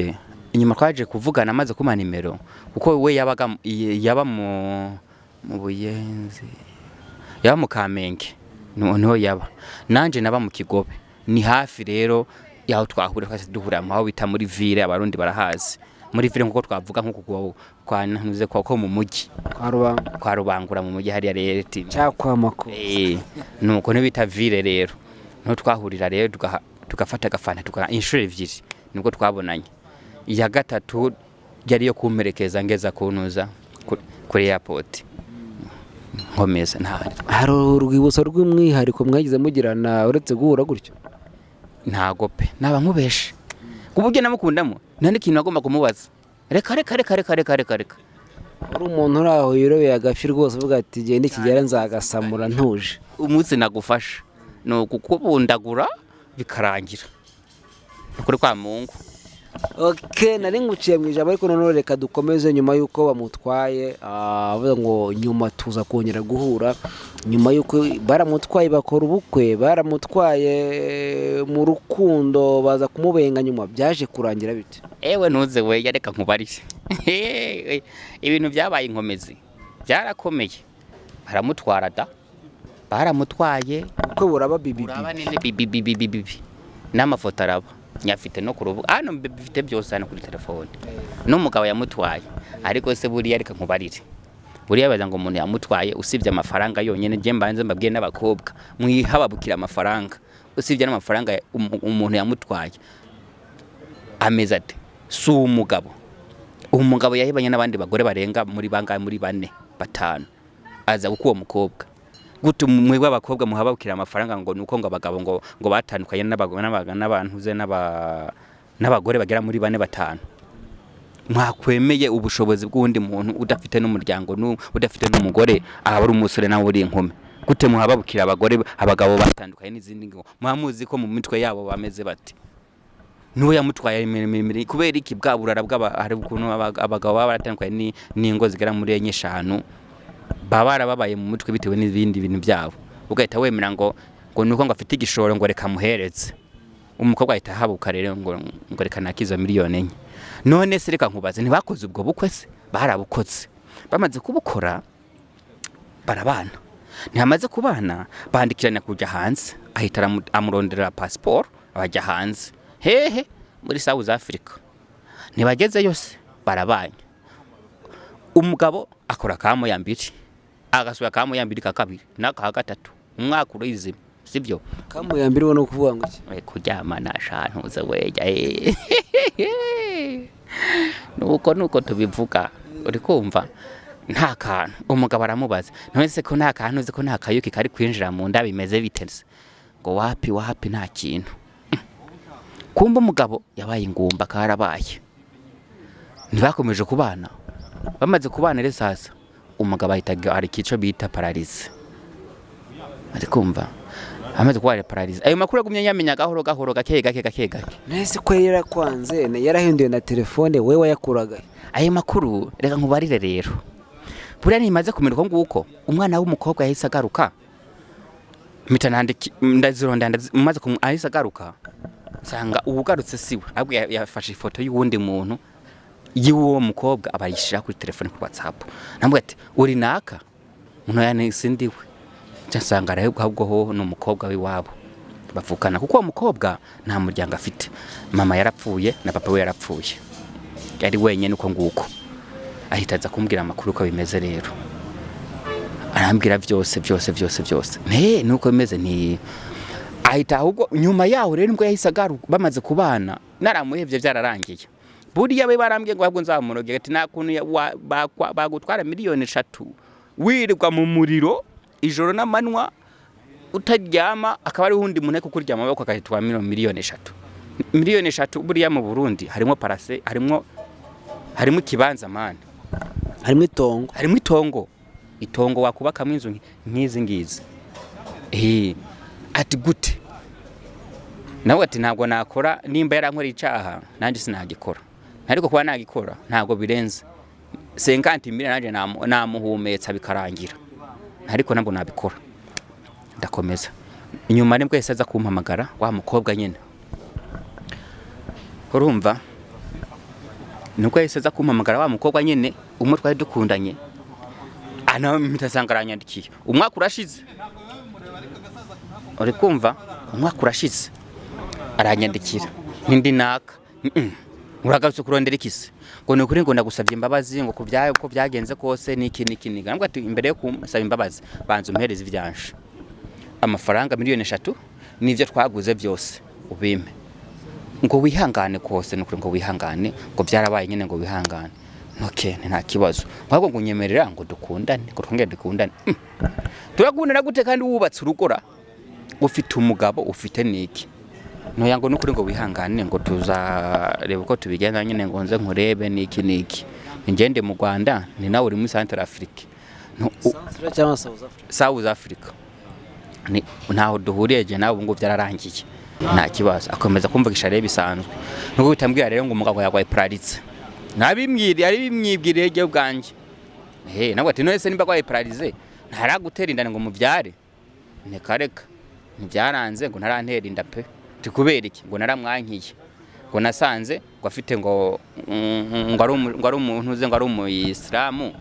inyuma twaje kuvugana amaze kuma nimero kuko we yaba mu Buyenzi yaba mu Kamenge niho yaba nanje naba mu Kigobe ni hafi rero yaho twahura twase duhura aho bita muri ville abarundi barahazi muri ville nkuko twavuga nkuko kwantuze ko mu mugi kwa Rubangura mu mugi hari yareti cyakwa mako nuko bita ville rero no twahurira rero tugafata gafana inshuro 2 nibwo twabonanye. Iya gatatu yari yo kumperekeza ngeza kunuza kuri airport nkomeza ntahari. Hari urwibutso rw'umwihariko mwagize mugirana uretse guhura gutyo? Ntago pe naba nkubeshe kuburyo namukundamo nandi kintu agomba kumubaza reka ari umuntu uraho yirobeye agafi rwose uvuga ati gende kigera nzagasamura ntuje umunsi nagufasha no kukubundagura bikarangira kuri kwa Mungu. Okay, nari nguciye mu ijambo ariko none reka dukomeze nyuma yuko bamutwaye avuga ngo nyuma tuza kongera guhura nyuma yuko baramutwaye bakora ubukwe baramutwaye mu rukundo baza kumubenga nyuma byaje kurangira bite? Ewe ntuze we yareka nkubarishe ibintu byabaye inkomezi byarakomeye baramutwara da baramutwaye uko buraba bibi n'amafoto araba nyafite no kurubu hano bifite byose hano kuri telefone n'umugabo yamutwaye ariko se buriya reka nkubarire buriya baza ngo umuntu yamutwaye usibye amafaranga yonyene je mbanze mbabwiye n'abakobwa mwihababukira amafaranga usibye n'amafaranga umuntu yamutwaye ameze ate su umugabo yahibanye n'abandi bagore barenga muri bangaye muri 4 5 aza uko mukobwa gutu mwebwe abakobwa muhababukira amafaranga ngo nuko ngo abagabo ngo batandukanye n'abantu ze n'abagore bagera muri 4 5 mwakwemeye ubushobozi bw'undi muntu udafite n'umuryango udafite n'umugore aba ari umusore nawe uri inkumi gute muhababukira abagabo batandukanye n'izindi ngo mwamuzi ko mu mitwe yabo bameze bati nuwo yamutwaye imirimo kubera iki bwaburara hari ukuntu abagabo baratandukanye n'ingo zigera muri 5 babara babaye mu mutwe bitewe n'ibindi bintu byabo ugahita wemera ngo nuko ngo afite igishoro ngo reka muhereze umukobwa ahita habuka rero ngo reka nakiza miliyoni 4. None se reka nkubaze ntibakoze ubwo bukwe se barabukoze bamaze kubukora barabana ntihamaze kubana bandikirana kujya hanze ahita amurondera passport abajya hanze hehe muri South Africa ntibageze yose barabanye umugabo akora kamo yambiri agasubira kamo yambiri kakabiri naka gatatu umwaka urize sibyo kamo yambiri wono kuvuga ngo kuryama nashantuze weja nuko tubivuga uri kumva nta kantu umugabo aramubaza none se ko nta kantu uzi ko nta kayuki kari kwinjira mu nda bimeze bitense ngo wapi nta kintu kumba umugabo yabaye ingumba karabaye ntibakomeje kubana bamaze kubana rero sasa umugabo ahita ari kico bita paralyse ari kumva amaze kuba paralyse ayo makuru agumye yamenya gahoro gake nese ko yarakwanze yarahinduye na telefone wewe yakuraga ayo makuru reka nkubarire rero buriya nimaze kumirwa nguko umwana w'umukobwa yahise agaruka mitanande ndazironda maze ahise agaruka sanga ubugarutse siwe ahubwo yafashe ifoto y'uwundi muntu y'uwo mukobwa abayishira kuri telefone ku WhatsApp namwe ati uri naka umuntu yanise ndiwe cyasanga ahubwo ho no mukobwa w'iwabo bavukana kuko uwo mukobwa nta muryango afite mama yarapfuye na papa we yarapfuye yari wenyene uko nguko ahitaza kumbwira amakuru ko bimeze rero arambwira byose nuko bimeze ni ahita ahubwo nyuma yaho rero nibwo yahise agaruka bamaze kubana naramuhevye byararangiye buriya we barambwiye ngo ahubwo nzamuroge ati nakuntu bagutwara miliyoni 3 wirirwa mu muriro ijoro n'amanywa utaryama akaba ari hundi muntu kukuryama bako akahitwa miliyoni 3 miliyoni 3 buriya mu Burundi harimo parase harimo kibanza mane harimo itongo wakubakamo inzu nk'izi ngizi ati gute nawe ati ntabwo nakora nimba yarankora icaha nanje sinagikora ariko kuba nagikora ntabwo birenze 50 miliyoni nanje namuhumetsa bikarangira ariko nabwo nabikora ndakomeza inyuma nibwo yasaza kumpamagara wa mukobwa nyene urumva nuko yasaza kumpamagara wa mukobwa nyene umwe twari dukundanye ana mitasanga aranyandikiye umwaka urashize uri kumva umwaka urashize aranyandikira nindi naka uragarutse kurondera ikisi ngo nukuri ngo ndagusabye imbabazi ngo kubyaye uko byagenze kose niki nambwa ati imbere yo kumusaba imbabazi banza umpereze ivyanje amafaranga miliyoni 3 nivyo twaguze byose ubime ngo wihangane kose nukuri ngo wihangane ngo byarabaye nyene ngo wihangane okay nta kibazo ahubwo ngo unyemerera ngo dukundane ngo twongere dukundane turakundana gute kandi wubatse urugora ufite umugabo ufite niki no yango nukuri ngo wihangane ngo tuzareba uko tubigenza nyene ngo nze nkurebe niki ngende mu Rwanda ni nawe uri muri Central Africa cyangwa South Africa ni ntaho duhuriye je nawe ngo byararangiye nta kibazo akomeza kumvugisha rero bisanzwe nuko bitambwira rero ngo umugabo yagwaye paralize nabimwiri ari bimwibwiriye je bwanje nawe ati none se nimba gwaye paralize ntaragutera indane ngo muvyare nekareka ntibyaranze ngo ntarantera inda pe tikubera iki ngo naramwankiye ngo nasanze ngo afite ngo ari umuntu uze ngo ari umuyisilamu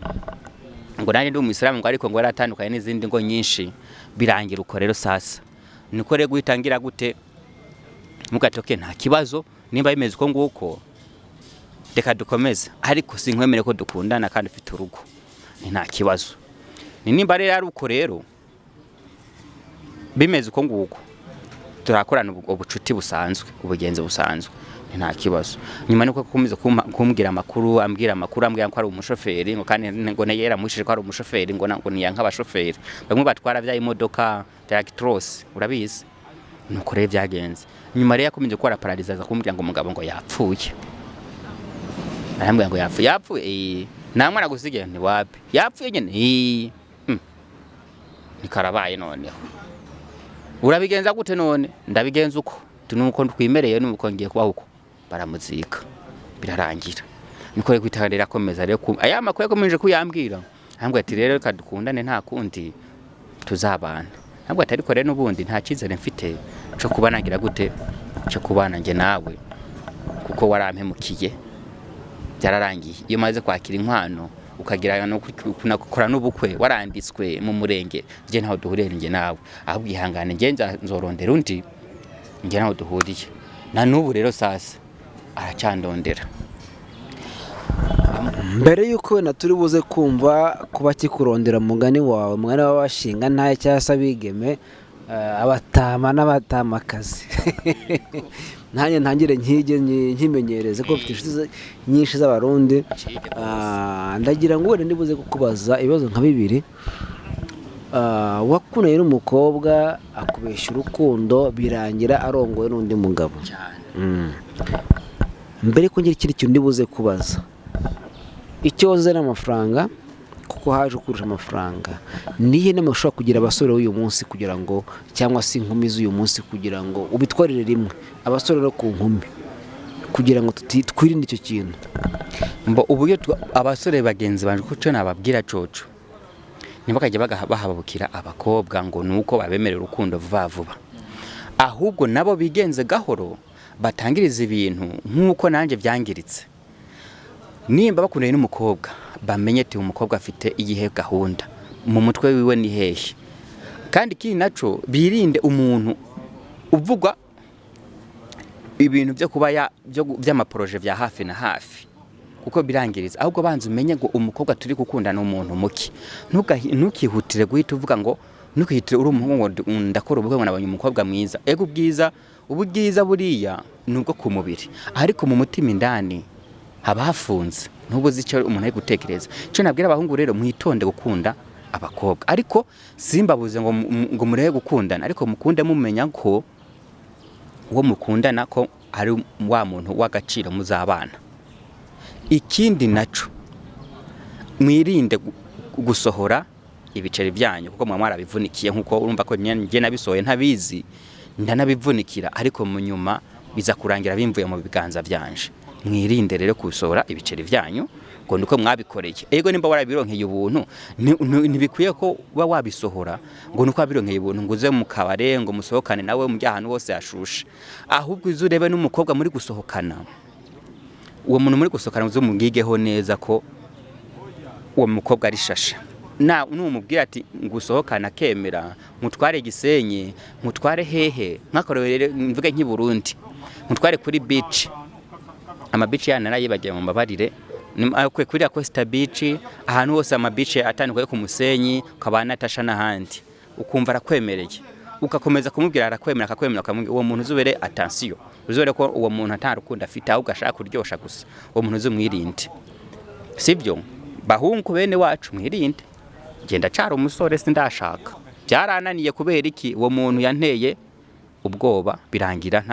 ngo nanje ndi umuyisilamu ngo ariko ngo yaratandukanye n'izindi ngo nyinshi birangira uko rero sasa niko rero guhitangira gute mugatoke nta kibazo nimba bimeze uko nguko reka dukomeze ariko sinkwemere ko dukundana kandi ufite urugo nta kibazo nimba rero ari uko rero bimeze uko nguko turakorana ubucuti busanzwe ubugenze busanzwe nta kibazo nyuma niko kukomeza kumbwira amakuru ambwira ko ari umushoferi ngo kandi ngo yera mushije ko ari umushoferi ngo niyanka abashoferi bamwe batwara bya imodoka tractros urabizi nuko rero byagenze nyuma rero yakomeje gukora paralizaza kumbwira ngo umugabo ngo yapfuye arambwira ngo yapfuye namwe nagusigiye ni wapi yapfuye nyene ni karabaye noneho urabigenza gute none ndabigenza uko tunuko twimereye nuko ngiye kubaho uko baramuzika birarangira niko rero kwitarira akomeza rero aya makuru yakomeje kuyambwira ahambwe ati rero kadukundane nta kundi tuzabana ahambwe ati ariko rero nubundi nta cyizere mfite cyo kubanagira gute cyo kubana nge nawe kuko warampemukiye byararangiye iyo maze kwakira inkwano ukagira no kunakora n'ubukwe waranditswe mu murenge je ntaho duhuriye nge nawe ahubwo ihangane nge nzorondera undi nge naho duhuriye na nubu rero sasa aracyandondera mbere yuko wenda turi buze kumva kuba kikurondera mugani wawe mugani w'abashinga ntaye cyasa bigeme abatama n'abatamakazi nanjye ntangire nkimenyereze ko mfite inshuti nyinshi z'abarundi ndagira ngo wenda ndibuze kukubaza ibibazo nka bibiri wakundanye n'umukobwa akubeshya urukundo birangira arongowe n'undi mugabo mbere ko ngira ikindi kintu ndibuze kubaza icyo wazana amafaranga kuko haje ukurusha amafaranga niye nama ushobora kugira abasore uyu munsi kugira ngo cyangwa se inkumi z'uyu munsi kugira ngo ubitwarire rimwe abasore no ku nkumi kugira ngo twirinde icyo kintu mbo ubuyo abasore bagenzi banje ko cyo nababwira coco nibakajya bahabukira abakobwa ngo nuko babemerera urukundo vuba vuba ahubwo nabo bigenze gahoro batangiriza ibintu nk'uko nanjye byangiritse. Nimba bakundanye n'umukobwa bamenye ati umukobwa afite igihe gahunda mu mutwe wiwe ni hehe, kandi kiri naco birinde umuntu uvugwa ibintu byo kuba by'amaproje vya hafi na hafi, kuko birangiriza. Ahubwo banze umenye ngo umukobwa turi gukundana umuntu muki, ntukihutire guhita uvuga ngo ntukihitire uri umuhungu ndakora ubwo ngo nabonye umukobwa mwiza. Ego ubwiza buriya nubwo ku mubiri, ariko mu mutima indani haba hafunze, ntubuze icyo umuntu ari gutekereza. Cyo nabwira abahungu rero mwitonde gukunda abakobwa, ariko simbabuze ngo murebe gukundana, ariko mukunde mumenya ko uwo mukundana ko ari wa muntu w'agaciro muzabana. Ikindi naco mwirinde gusohora ibiceri byanyu, kuko mwamara bivunikiye, nkuko urumva ko nje nabisohoye ntabizi ndanabivunikira, ariko mu nyuma biza kurangira bimvuye mu biganza byanje. Mwirinde rero kusohora ibiceri byanyu ngo nuko mwabikoreye. Ego nimba warabironkeye ubuntu ntibikwiye ko uba wabisohora ngo nuko wabironkeye ubuntu ngo uze mu kabare ngo musohokane nawe mu ahantu hose hashushe. Ahubwo izurebe n'umukobwa muri gusohokana, uwo muntu muri gusohokana uzumugigeho neza ko uwo mukobwa ari shasha. Numubwira ati ngusohokana kemera, mutware Gisenyi, mutware hehe, nkakorere mvuge nk'i Burundi, mutware kuri beach. Ama beach yana narayibagiye mu mbabarire, kwe kuri Costa Beach, ahantu hose ama beach atandukanye ku Musenyi, ukabana Tasha n'ahandi, ukumva arakwemereye, ugakomeza kumubwira arakwemera, akamubwira uwo muntu uzubere attention, uzubere ko uwo muntu atarukundo afite, ahubwo ashaka kuryosha gusa. Uwo muntu uzumwirinde, sibyo? Bahungu bene wacu mwirinde. Genda cara umusore sindashaka, byarananiye kubera iki? Uwo muntu yanteye ubwoba birangira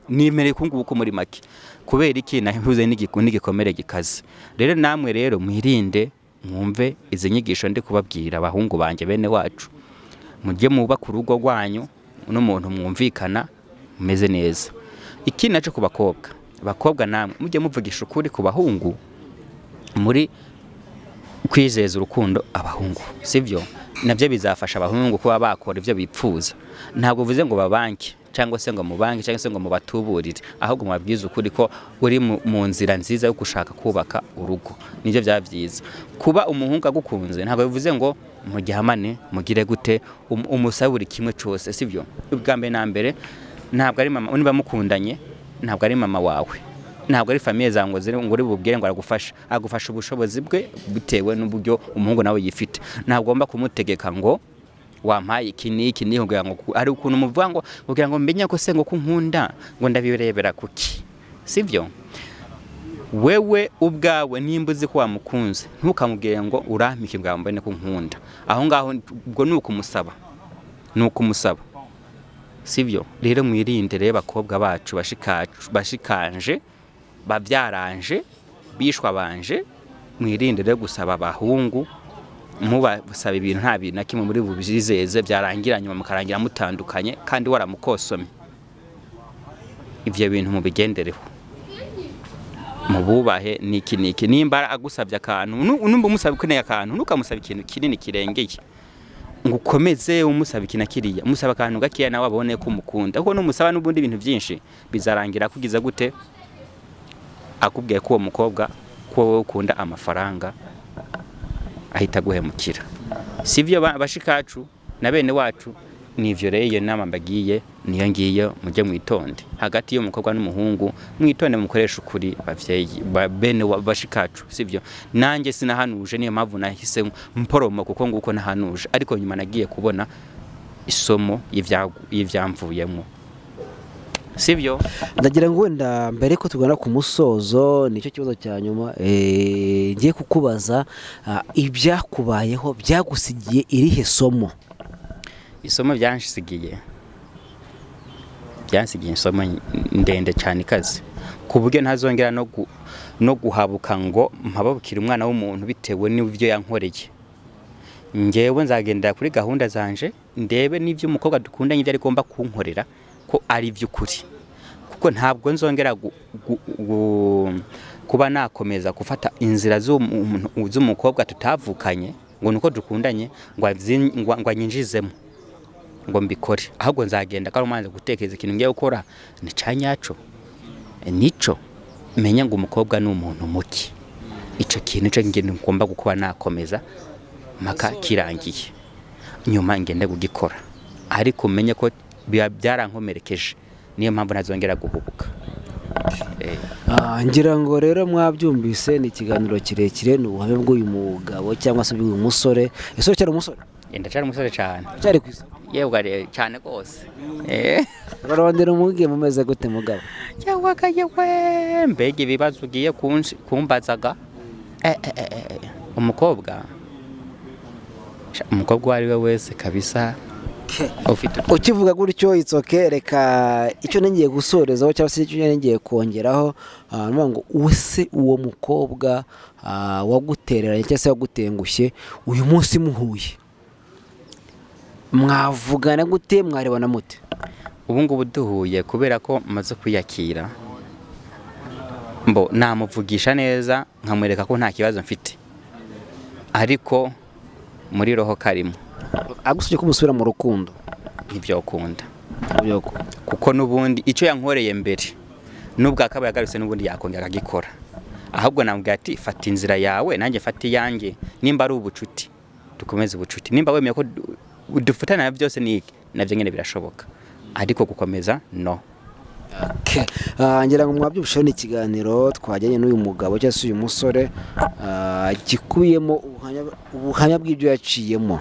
nimereye kunguko muri make, kubera iki? Nahuze n'igikomere gikaze. Rero namwe rero mwirinde, mwumve izi nyigisho ndi kubabwira abahungu banje bene wacu, mujye muba ku rugo rwanyu n'umuntu mwumvikana mumeze neza. Iki naco ku bakobwa namwe mujye muvugisha ukuri ku bahungu, muri kwizeza urukundo abahungu, sivyo? Nabyo bizafasha abahungu kuba bakora ivyo bipfuza. Ntabwo uvuze ngo babanke cyangwa se ngo mubanke cyangwa se ngo mubatuburire, ahubwo mubabwiza ukuri ko uri mu nzira nziza yo gushaka kubaka urugo. Nivyo byavyiza. Kuba umuhungu agukunze ntabwo bivuze ngo mugihamane mugire gute umusaburi kimwe cyose, sivyo? Ubwambe na mbere ntabwo ari mama, uniba mukundanye ntabwo ari mama wawe, ntabwo ari famille zango ziri ngo uri bubwire ngo agufasha ubushobozi bwe bitewe n'uburyo umuhungu nawe yifite. Ntabwo ngomba kumutegeka ngo wampaye iki niki niho ngo ari ukuntu muvuga ngo kugira ngo mbenye ko se ngo kunkunda ngo ndabirebera kuki, sivyo? Wewe ubwawe nimbuzi ko wamukunze ntukamubwire ngo urampike bwa mbene ko nkunda, aho ngaho ubwo nukumusaba, sivyo? Rero mwirinde reba bakobwa bacu bashikanje babyaranje bishwa banje, mwirinde rero gusaba abahungu, mubasaba ibintu nta bintu nakimwe muri bubizeze byarangira nyuma mukarangira mutandukanye kandi waramukosomye. Ivyo bintu mubigendereho, mububahe niki nimba agusabye akantu numba umusaba ukeneye akantu nukamusaba ikintu kinini kirengeye ngo ukomeze umusaba ikintu kiriya, umusaba akantu gakiya nawe abone ko umukunda, kuko numusaba n'ubundi ibintu byinshi bizarangira kugiza gute akubwiye ko uwo mukobwa ko ukunda amafaranga ahita guhemukira, sivyo? Bashikacu na bene wacu nivyo rero iyo nama mbagiye niyo ngiye mujye mwitonde. Hagati yo mukobwa n'umuhungu mwitonde, mukoresha ukuri bavyeyi bene bashikacu, sivyo? Nanjye sinahanuje, niyo mpamvu nahise mporoma kuko nguko nahanuje, ariko nyuma nagiye kubona isomo y'ivyamvuyemo, sivyo? Ndagira ngo wenda mbere ko tugana ku musozo nicyo kibazo cya nyuma ngiye kukubaza, ibyakubayeho byagusigiye irihe somo? Isomo byansigiye isomo ndende cyane ikaze, ku buryo ntazongera no guhabuka ngo mpababukira umwana w'umuntu bitewe n'ibyo yankoreye. Ngewe nzagendera kuri gahunda zanje, ndebe n'ibyo umukobwa dukundanye ibyo ari gomba kunkorera ko ari by'ukuri, kuko ntabwo nzongera kuba nakomeza gufata inzira z'umukobwa tutavukanye ngo nuko dukundanye ngo anyinjizemo ngo mbikore. Ahubwo nzagenda karumanze gutekereza ikintu ngiye gukora ni canyaco, nico menya ngo umukobwa ni umuntu muki, ico kintu cyo ngende ngomba gukora nakomeza maka kirangiye nyuma ngende gugikora, ariko umenye ko byarankomerekeje, niyo mpamvu ntazongera guhubuka. Ngira ngo rero mwabyumvise ni ikiganiro kirekire, ni ubuhamya bw'uyu mugabo cyangwa se bw'uyu musore. Ese cyari umusore? Ndacyari umusore cyane. Cyari kwisa? Yewe cyane rwose. Barondera umugiye mumeze gute mugabo? Yewe mbega ibibazo ugiye kumbazaga. Umukobwa wari we wese kabisa ukivuga gutyo itsoke, reka icyo ngiye gusorezaho cyangwa se icyo ngiye kongeraho, ngo use uwo mukobwa wagutereranye cyangwa se wagutengushye uyu munsi muhuye mwavugana gute, mwarebana mute? Ubu ngubu duhuye kubera ko maze kwiyakira, namuvugisha neza nkamwereka ko nta kibazo mfite, ariko muri roho karimo agusubye ko musubira mu rukundo ntibyokunda, kuko n'ubundi icyo yankoreye mbere nubwo akabaye agarutse n'ubundi yakongera akagikora, ahubwo nambwira ati fata inzira yawe nanjye fata iyanjye, nimba ari ubucuti dukomeze ubucuti, nimba wemeye ko dufatana byose nabyo nyine birashoboka, ariko gukomeza no. Ngira ngo mwabyumvisheho ni ikiganiro twajyanye n'uyu mugabo cyangwa se uyu musore, gikubiyemo ubuhamya bw'ibyo yaciyemo,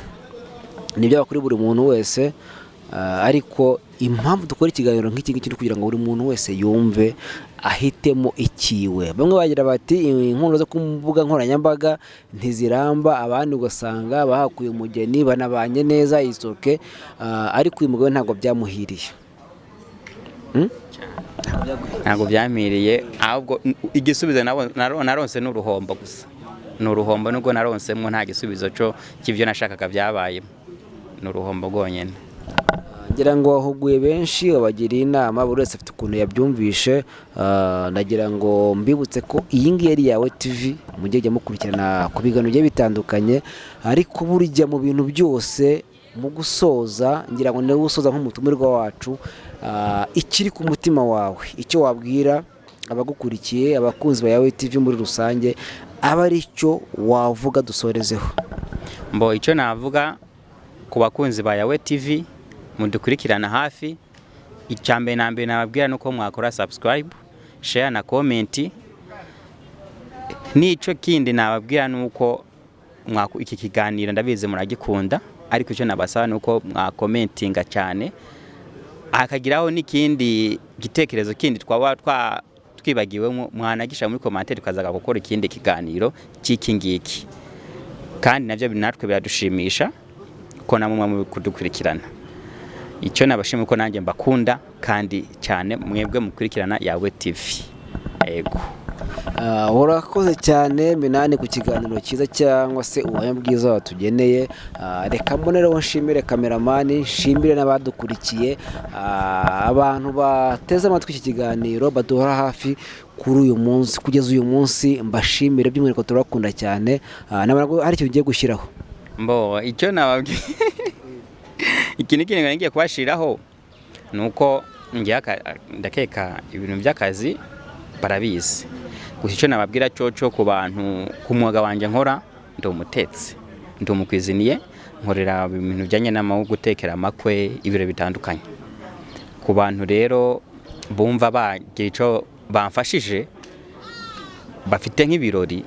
nibyo kuri buri muntu wese, ariko impamvu dukora ikiganiro nk'iki ngiki kugira ngo buri muntu wese yumve ahitemo ikiwe. Bamwe bagira bati inkuru zo ku mbuga nkoranyambaga ntiziramba, abandi ugasanga bahakuye umugeni banabanye neza isoke, ariko uyu mugabo ntabwo byamuhiriye. Ntabwo byamiriye, ahubwo igisubizo naronse n'uruhombo gusa, n'uruhombo nubwo naronsemo nta gisubizo cy'ibyo nashakaga byabayemo, n'uruhombo rwonyine. Ngira ngo wahuguye benshi babagiriye inama, buri wese afite ukuntu yabyumvishe. Ndagira ngo mbibutse ko iyi ngiyi ari yawe TV, mujye jya mukurikirana ku biganiro bigiye bitandukanye, ariko burya mu bintu byose mu gusoza, ngira ngo niwe usoza nk'umutumirwa wacu, ikiri ku mutima wawe, icyo wabwira abagukurikiye, abakunzi ba yawe TV muri rusange, aba ari cyo wavuga dusorezeho. Icyo navuga ku bakunzi ba yawe TV mudukurikirana hafi, icyambere na mbere nababwira nuko mwakora subscribe, share na comment. Nico kindi nababwira nuko iki kiganiro ndabize muragikunda, ariko icyo nabasaba nuko mwakomentinga cyane, akagiraho n'ikindi gitekerezo kindi twibagiwe mwanagisha muri commentaire, tukazaga gukora ikindi kiganiro cy'iki ngiki, kandi nabyo natwe biradushimisha ko namwe mu kudukurikirana. Icyo nabashimye ko nanjye mbakunda kandi cyane mwebwe mukurikirana yawe TV. Yego. Urakoze cyane Minani ku kiganiro cyiza cyangwa se ubuhamya bwiza watugeneye. Reka mbonereho nshimire kameramani, nshimire n'abadukurikiye, abantu bateze amatwi iki kiganiro baduhora hafi kuri uyu munsi, kugeza uyu munsi, mbashimire by'umwihariko turakunda cyane. Nabwo hari icyo ugiye gushyiraho? Icyo nababwiye iki niki ngiye kubashiraho nuko ndakeka ibintu by'akazi barabizi, gusa icyo nababwira cyo ku bantu, ku mwuga wanjye nkora, ndi umutetsi, ndi umukwiziniye, nkorera ibintu bijyanye n'amahugurwa, gutekera amakwe, ibiro bitandukanye. Ku bantu rero bumva bagira icyo bamfashije, bafite nk'ibirori,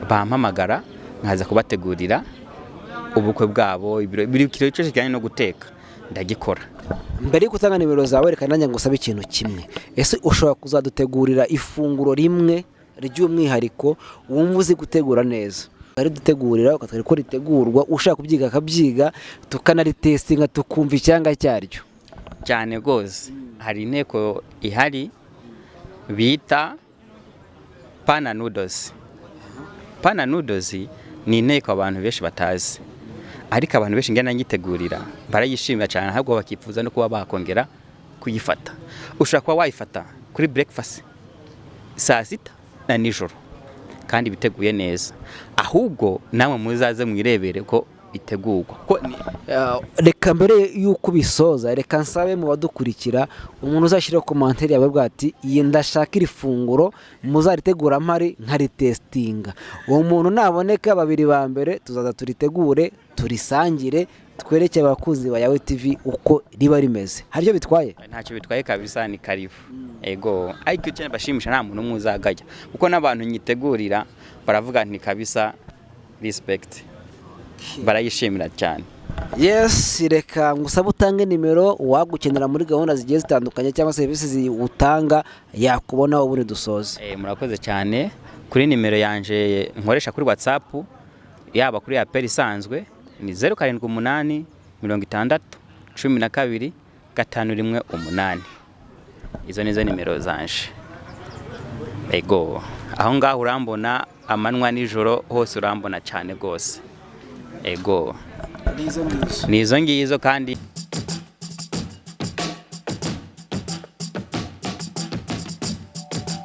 bampamagara nkaza kubategurira ubukwe bwabo, biri kiro cyose kijyanye no guteka ndagikora. Mbere yo gutanga nimero zawe, reka nanjye ngusaba ikintu kimwe. Ese ushobora kuzadutegurira ifunguro rimwe ry'umwihariko wumva uzi gutegura neza, ari dutegurira ukatwereka ko ritegurwa, ushaka kubyiga akabyiga, tukanalitestinga tukumva icyanga cyaryo cyane rwose. Hari inteko ihari bita pana noodles. Pana noodles ni inteko abantu benshi batazi, ariko abantu benshi ngena nyitegurira barayishimira cyane, ahubwo bakifuza no kuba bakongera kuyifata. Ushaka kuba wayifata kuri breakfast, saa sita na nijoro, kandi biteguye neza. Ahubwo namwe muzaze mwirebere ko itegurwa kuko reka mbere y'uko ubisoza reka nsabe mu badukurikira umuntu uzashyiraho komantere yawe bwa ati iyi ndashaka iri funguro muzaritegura mpari nkaritesitinga uwo muntu naboneka babiri ba mbere tuzaza turitegure turisangire twereke abakunzi ba Yawe TV uko riba rimeze haryo bitwaye ntacyo bitwaye kabisa ni karibu ego ariko cyane bashimisha nta muntu umwe uzagajya kuko n'abantu nyitegurira baravuga nti kabisa respect barayishimira cyane. Yes, reka ngusaba utange nimero wagukenera muri gahunda zigiye zitandukanye cyangwa serivisi ziutanga yakubona ubundi dusoze. Murakoze cyane kuri nimero yanje nkoresha kuri WhatsApp yaba kuri apel isanzwe ni 078 60 12 518. Izo nizo nimero zanje. Ego aho ngaho urambona amanwa nijoro hose urambona cyane gose. Ego nizo ngizo kandi